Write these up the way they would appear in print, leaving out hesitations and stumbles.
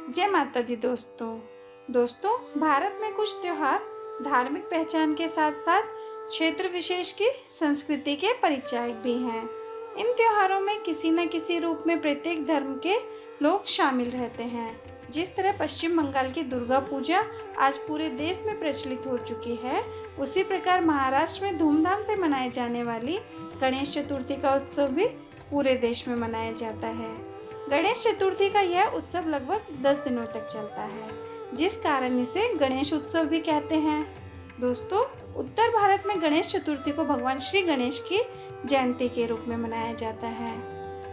जय माता दी दोस्तों भारत में कुछ त्योहार धार्मिक पहचान के साथ साथ क्षेत्र विशेष की संस्कृति के परिचायक भी हैं। इन त्योहारों में किसी न किसी रूप में प्रत्येक धर्म के लोग शामिल रहते हैं। जिस तरह पश्चिम बंगाल की दुर्गा पूजा आज पूरे देश में प्रचलित हो चुकी है, उसी प्रकार महाराष्ट्र में धूमधाम से मनाई जाने वाली गणेश चतुर्थी का उत्सव भी पूरे देश में मनाया जाता है। गणेश चतुर्थी का यह उत्सव लगभग 10 दिनों तक चलता है, जिस कारण इसे गणेश उत्सव भी कहते हैं। दोस्तों, उत्तर भारत में गणेश चतुर्थी को भगवान श्री गणेश की जयंती के रूप में मनाया जाता है।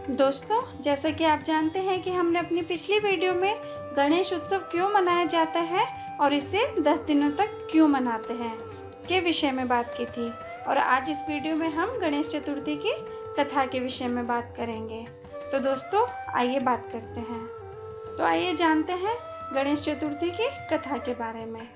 दोस्तों, जैसा कि आप जानते हैं कि हमने अपनी पिछली वीडियो में गणेश उत्सव क्यों मनाया जाता है और इसे 10 दिनों तक क्यों मनाते हैं के विषय में बात की थी, और आज इस वीडियो में हम गणेश चतुर्थी की कथा के विषय में बात करेंगे। तो दोस्तों, आइए बात करते हैं। तो आइए जानते हैं गणेश चतुर्थी की कथा के बारे में।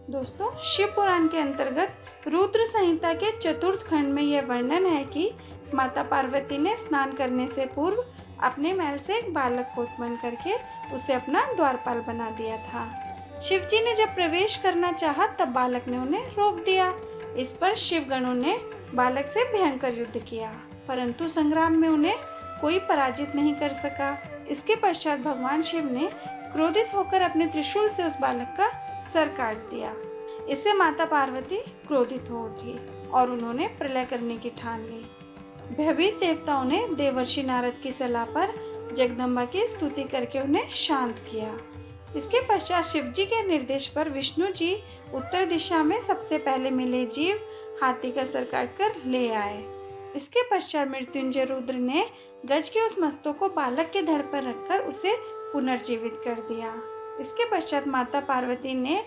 दोस्तों, शिव पुराण के अंतर्गत रुद्र संहिता के चतुर्थ खंड में यह वर्णन है कि माता पार्वती ने स्नान करने से पूर्व अपने महल से एक बालक को उत्पन्न करके उसे अपना द्वारपाल बना दिया था। शिव जी ने जब प्रवेश करना चाहा तब बालक ने उन्हें रोक दिया। इस पर शिव गणों ने बालक से भयंकर युद्ध किया, परंतु संग्राम में उन्हें कोई पराजित नहीं कर सका। इसके पश्चात भगवान शिव ने क्रोधित होकर अपने त्रिशूल से उस बालक का सर काट दिया। इससे माता पार्वती क्रोधित हो उठी और उन्होंने प्रलय करने की ठान ली। भयभीत देवताओं ने देवर्षि नारद की सलाह पर जगदम्बा की स्तुति करके उन्हें शांत किया। इसके पश्चात शिव जी के निर्देश पर विष्णु जी उत्तर दिशा में सबसे पहले मिले जीव हाथी का सर काटकर ले आए। इसके पश्चात मृत्युंजय रुद्र ने गज के उस मस्तक को बालक के धड़ पर रखकर उसे पुनर्जीवित कर दिया। इसके पश्चात माता पार्वती ने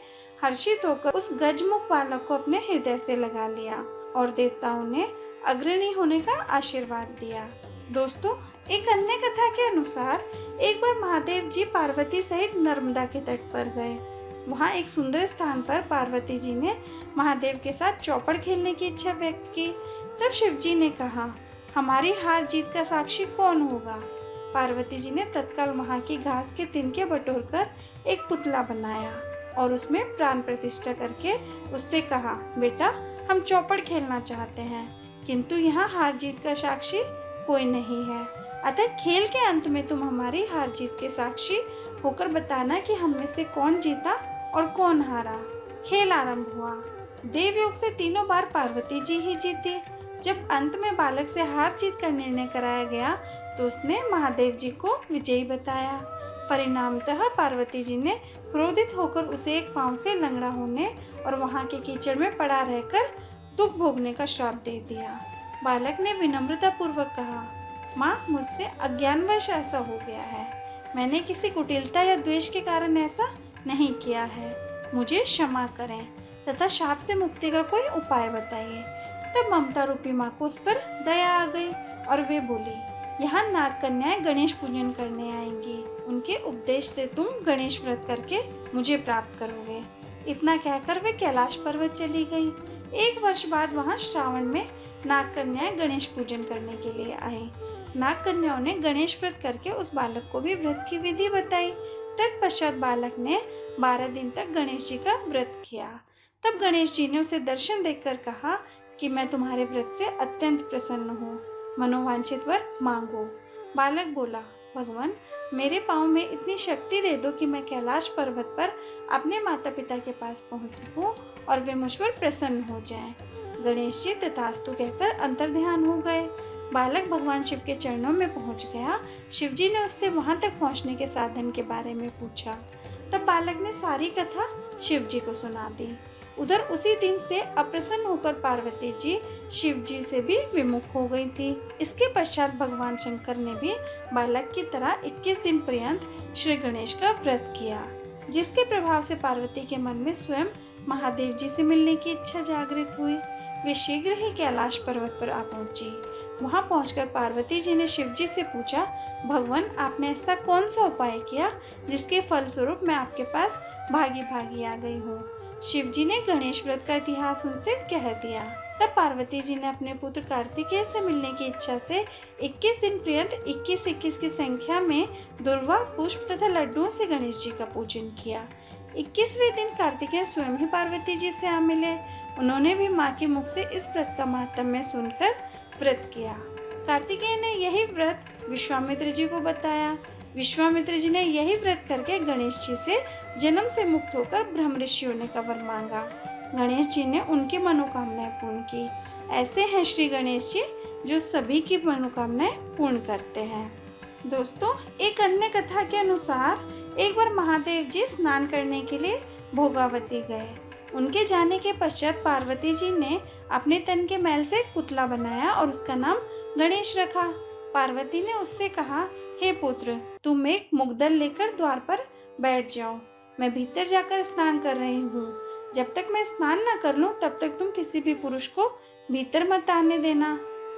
हर्षित होकर उस गजमुख बालक को अपने हृदय से लगा लिया और देवताओं ने अग्रणी होने का आशीर्वाद दिया। दोस्तों, एक अन्य कथा के अनुसार एक बार महादेव जी पार्वती सहित नर्मदा के तट पर गए। वहाँ एक सुंदर स्थान पर पार्वती जी ने महादेव के साथ चौपड़ खेलने की इच्छा व्यक्त की। तब शिव जी ने कहा, हमारी हार जीत का साक्षी कौन होगा? पार्वती जी ने तत्काल वहाँ की घास के तिनके बटोरकर एक पुतला बनाया और उसमें प्राण प्रतिष्ठा करके उससे कहा, बेटा, हम चौपड़ खेलना चाहते हैं, किंतु यहाँ हार जीत का साक्षी कोई नहीं है, अतः खेल के अंत में तुम हमारी हार जीत के साक्षी होकर बताना कि हम में से कौन जीता और कौन हारा। खेल आरंभ हुआ। देवयोग से 3 बार पार्वती जी ही जीती। जब अंत में बालक से हार जीत का निर्णय कराया गया तो उसने महादेव जी को विजयी बताया। परिणामतः पार्वती जी ने क्रोधित होकर उसे एक पांव से लंगड़ा होने और वहां के कीचड़ में पड़ा रहकर दुख भोगने का श्राप दे दिया। बालक ने विनम्रता पूर्वक कहा, माँ, मुझसे अज्ञानवश ऐसा हो गया है। मैंने किसी कुटिलता या द्वेष के कारण ऐसा नहीं किया है। मुझे क्षमा करें तथा शाप से मुक्ति का कोई उपाय बताइए। तब ममता रूपी माँ को उस पर दया आ गई और वे बोली, यहाँ नाग कन्याएं गणेश पूजन करने आएंगी। उनके उपदेश से तुम गणेश व्रत करके मुझे प्राप्त करोगे। इतना कहकर वे कैलाश पर्वत चली गई। 1 वर्ष बाद वहाँ श्रावण में नाग कन्याएं गणेश पूजन करने के लिए आई। नाग कन्याओं ने गणेश व्रत करके उस बालक को भी व्रत की विधि बताई। तत्पश्चात बालक ने 12 दिन तक गणेश जी का व्रत किया। तब गणेश जी ने उसे दर्शन देकर कहा कि मैं तुम्हारे व्रत से अत्यंत प्रसन्न हूँ, मनोवांछित वर मांगो। बालक बोला, भगवान, मेरे पाँव में इतनी शक्ति दे दो कि मैं कैलाश पर्वत पर अपने माता पिता के पास पहुँच सकूँ और वे मुझ पर प्रसन्न हो जाएं। गणेश जी तथास्तु कहकर अंतर्ध्यान हो गए। बालक भगवान शिव के चरणों में पहुँच गया। शिव जी ने उससे वहाँ तक पहुँचने के साधन के बारे में पूछा। तब बालक ने सारी कथा शिव जी को सुना दी। उधर उसी दिन से अप्रसन्न होकर पार्वती जी शिव जी से भी विमुख हो गई थी। इसके पश्चात भगवान शंकर ने भी बालक की तरह 21 दिन पर्यंत श्री गणेश का व्रत किया, जिसके प्रभाव से पार्वती के मन में स्वयं महादेव जी से मिलने की इच्छा जागृत हुई। वे शीघ्र ही कैलाश पर्वत पर आ पहुंची। वहां पहुंचकर पार्वती जी ने शिव जी से पूछा, भगवान, आपने ऐसा कौन सा उपाय किया जिसके फलस्वरूप मैं आपके पास भागी भागी आ गई हूँ? शिव जी ने गणेश व्रत का इतिहास उनसे कह दिया। तब पार्वती जी ने अपने पुत्र कार्तिकेय से मिलने की इच्छा से 21 दिन पर्यंत 21-21 की संख्या में दुर्वा, पुष्प तथा लड्डुओं से गणेश जी का पूजन किया। 21वें दिन कार्तिकेय स्वयं ही पार्वती जी से आ मिले। उन्होंने भी माँ के मुख से इस व्रत का महात्म्य सुनकर व्रत किया। कार्तिकेय ने यही व्रत विश्वामित्र जी को बताया। विश्वामित्र जी ने यही व्रत करके गणेश जी से जन्म से मुक्त होकर ब्रह्म ऋषि होने का वर मांगा। गणेश जी ने उनकी मनोकामनाएं पूर्ण की। ऐसे हैं श्री गणेश जी जो सभी की मनोकामनाएं पूर्ण करते हैं। दोस्तों, एक अन्य कथा के अनुसार एक बार महादेव जी स्नान करने के लिए भोगावती गए। उनके जाने के पश्चात पार्वती जी ने अपने तन के मैल से एक पुतला बनाया और उसका नाम गणेश रखा। पार्वती ने उससे कहा, हे पुत्र, तुम एक मुग्दल लेकर द्वार पर बैठ जाओ। मैं भीतर जाकर स्नान कर रही हूँ। जब तक मैं स्नान न कर लूं तब तक तुम किसी भी पुरुष को भीतर मत आने देना।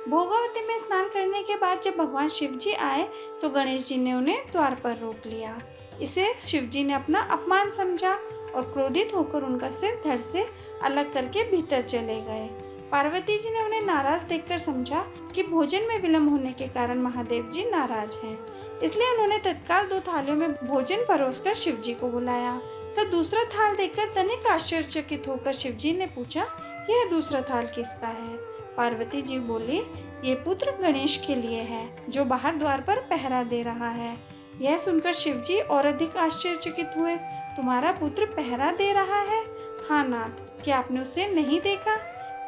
भोगावती में स्नान करने के बाद जब भगवान शिव जी आए तो गणेश जी ने उन्हें द्वार पर रोक लिया। इसे शिव जी ने अपना अपमान समझा और क्रोधित होकर उनका सिर धड़ से अलग करके भीतर चले गए। पार्वती जी ने उन्हें नाराज देखकर समझा कि भोजन में विलम्ब होने के कारण महादेव जी नाराज हैं। इसलिए उन्होंने तत्काल 2 थालियों में भोजन परोसकर शिव जी को बुलाया। तब दूसरा थाल देखकर तनिक आश्चर्यचकित होकर शिव जी ने पूछा, यह दूसरा थाल किसका है? पार्वती जी बोली, ये पुत्र गणेश के लिए है, जो बाहर द्वार पर पहरा दे रहा है। यह सुनकर शिव जी और अधिक आश्चर्यचकित हुए। तुम्हारा पुत्र पहरा दे रहा है? हाँ नाथ, क्या आपने उसे नहीं देखा?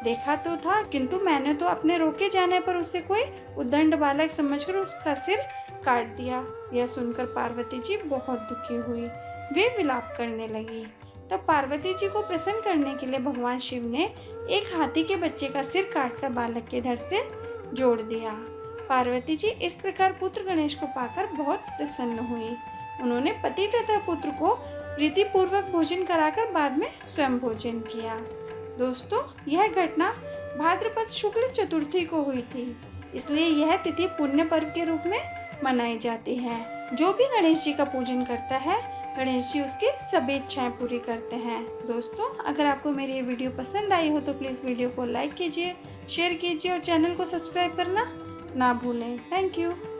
देखा तो था, किंतु मैंने तो अपने रोके जाने पर उसे कोई उद्दंड बालक समझकर उसका सिर काट दिया। यह सुनकर पार्वती जी बहुत दुखी हुई। वे विलाप करने लगी। तब पार्वती जी को प्रसन्न करने के लिए भगवान शिव ने एक हाथी के बच्चे का सिर काटकर बालक के धड़ से जोड़ दिया। पार्वती जी इस प्रकार पुत्र गणेश को पाकर बहुत प्रसन्न हुई। उन्होंने पति तथा पुत्र को प्रीतिपूर्वक भोजन कराकर बाद में स्वयं भोजन किया। दोस्तों, यह घटना भाद्रपद शुक्ल चतुर्थी को हुई थी, इसलिए यह तिथि पुण्य पर्व के रूप में मनाई जाती है। जो भी गणेश जी का पूजन करता है, गणेश जी उसकी सभी इच्छाएं पूरी करते हैं। दोस्तों, अगर आपको मेरी ये वीडियो पसंद आई हो तो प्लीज़ वीडियो को लाइक कीजिए, शेयर कीजिए और चैनल को सब्सक्राइब करना ना भूलें। Thank you.